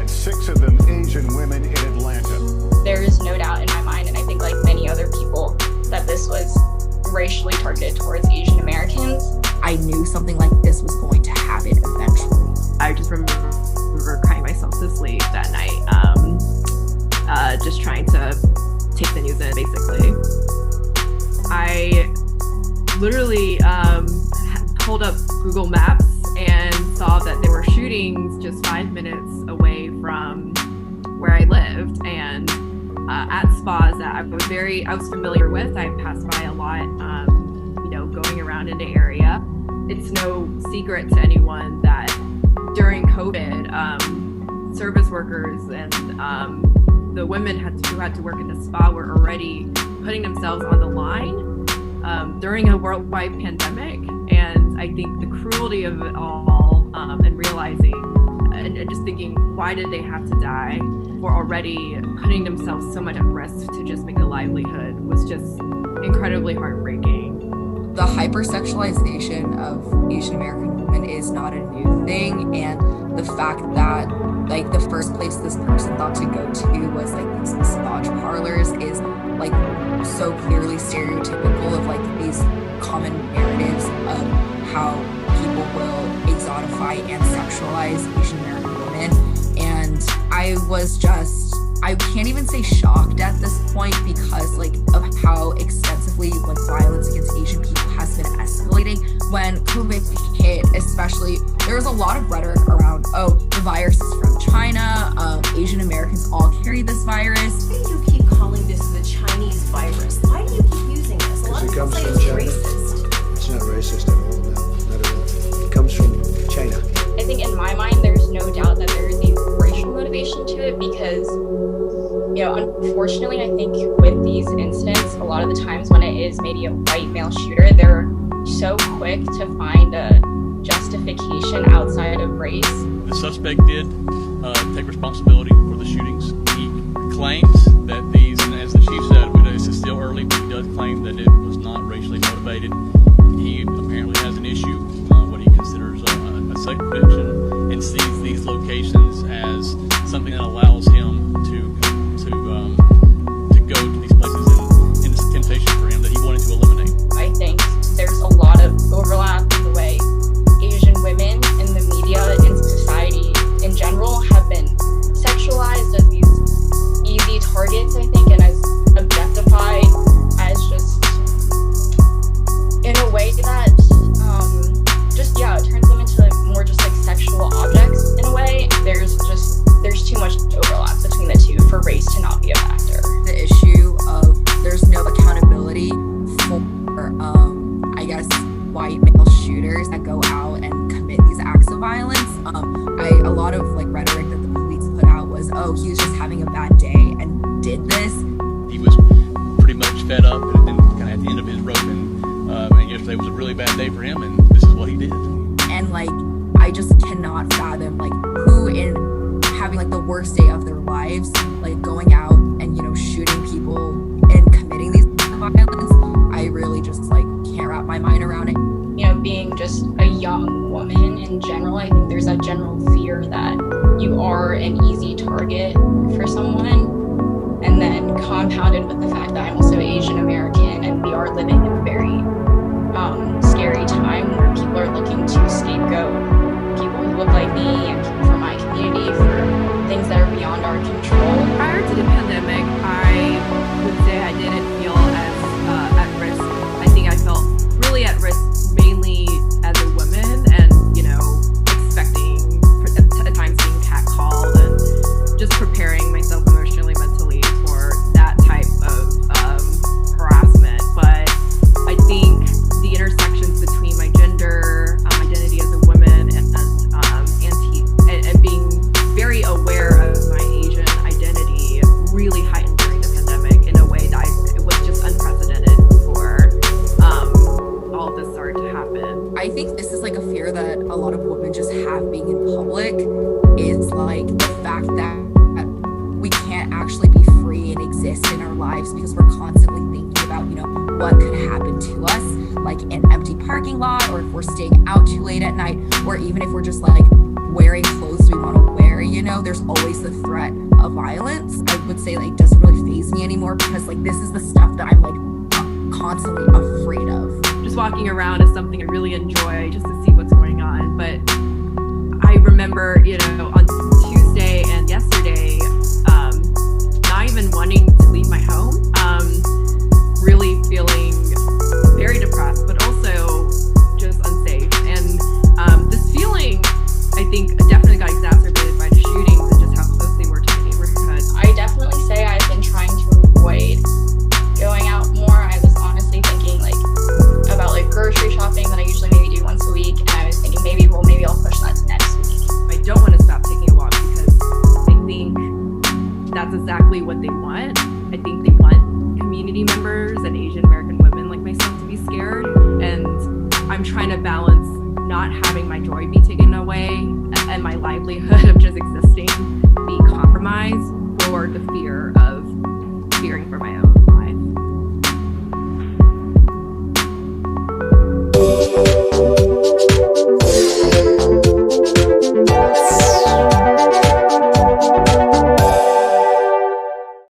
Six of them Asian women in Atlanta. There is no doubt in my mind, and I think like many other people, that this was racially targeted towards Asian Americans. I knew something like this was going to happen eventually. I just remember crying myself to sleep that night, just trying to take the news in, basically. I literally pulled up Google Maps and saw that there were shootings just 5 minutes away from where I lived, and at spas that I was familiar with. I passed by a lot, going around in the area. It's no secret to anyone that during COVID, service workers and the women who had to work in the spa were already putting themselves on the line during a worldwide pandemic. And I think the cruelty of it all, and realizing and just thinking, why did they have to die for already putting themselves so much at risk to just make a livelihood, was just incredibly heartbreaking. The hypersexualization of Asian American women is not a new thing, and the fact that like the first place this person thought to go to was like these massage parlors is like so clearly stereotypical of like these common narratives of how people will exotify and sexualize Asian American women. And I can't even say shocked at this point, because like of how extensively like violence against Asian people has been escalating. When COVID hit, especially, there was a lot of rhetoric around, the virus is from China, Asian Americans all carry this virus. Why do you keep calling this the Chinese virus? Why do you keep using this? A lot of people say it's racist. It's not racist at all, no, not at all. It comes from China. I think in my mind, there's no doubt that there is a racial motivation to it, because unfortunately, I think with these incidents, a lot of the times when it is maybe a white male shooter, they're so quick to find a justification outside of race. The suspect did take responsibility for the shootings. He claims that these, and as the chief said, this is still early, but he does claim that it was not racially motivated. He apparently has an issue, what he considers a sex addiction, and sees these locations as something that allows him to go to these places, and it's a temptation for him that he wanted to eliminate. I think there's a lot of overlap in the way Asian women in the media and society in general have been sexualized as these easy targets, I think, and as objectified as just in a way that it turns them into more just like sexual objects in a way. There's too much overlap between the two for race to not be a factor. The issue of there's no accountability for white male shooters that go out and commit these acts of violence. A lot of like rhetoric that the police put out was, he was just having a bad day and did this. He was pretty much fed up and kind of at the end of his rope, and yesterday was a really bad day for him, and this is what he did. And like, I just cannot fathom like who in having like the worst day of their lives, like going out and shooting people and committing these violence. I really just like can't wrap my mind around it. Being just a young woman in general, I think there's a general fear that you are an easy target for someone, and then compounded with the fact that I'm also Asian American, and we are living in a very scary time where people are looking to scapegoat people who look like me and people from my community for things that are beyond our control. Prior to the pandemic, I would say I didn't feel as at risk. I think I felt really at risk mainly as a woman, and expecting a fear that a lot of women just have being in public is like the fact that we can't actually be free and exist in our lives because we're constantly thinking about, you know, what could happen to us, like an empty parking lot, or if we're staying out too late at night, or even if we're just like wearing clothes we want to wear, you know, there's always the threat of violence. I would say like doesn't really faze me anymore because like this is the stuff that I'm like constantly afraid of. Just walking around is something I really enjoy, just to see what's going on. But I remember, you know, on Tuesday and yesterday, not even wanting to leave my home, really feeling very depressed, but also just unsafe. And this feeling, I think, definitely got exacerbated by the shootings and just how close they were to the neighborhood. I definitely say I've been trying to avoid going out more. I was honestly thinking like about like grocery shopping that I usually maybe do once a week, and I was thinking maybe I'll push that to next week. I don't want to stop taking a walk because I think that's exactly what they want. I think they want community members and Asian American women like myself to be scared, and I'm trying to balance not having my joy be taken away and my livelihood of just existing be compromised, or the fear of fearing for my own.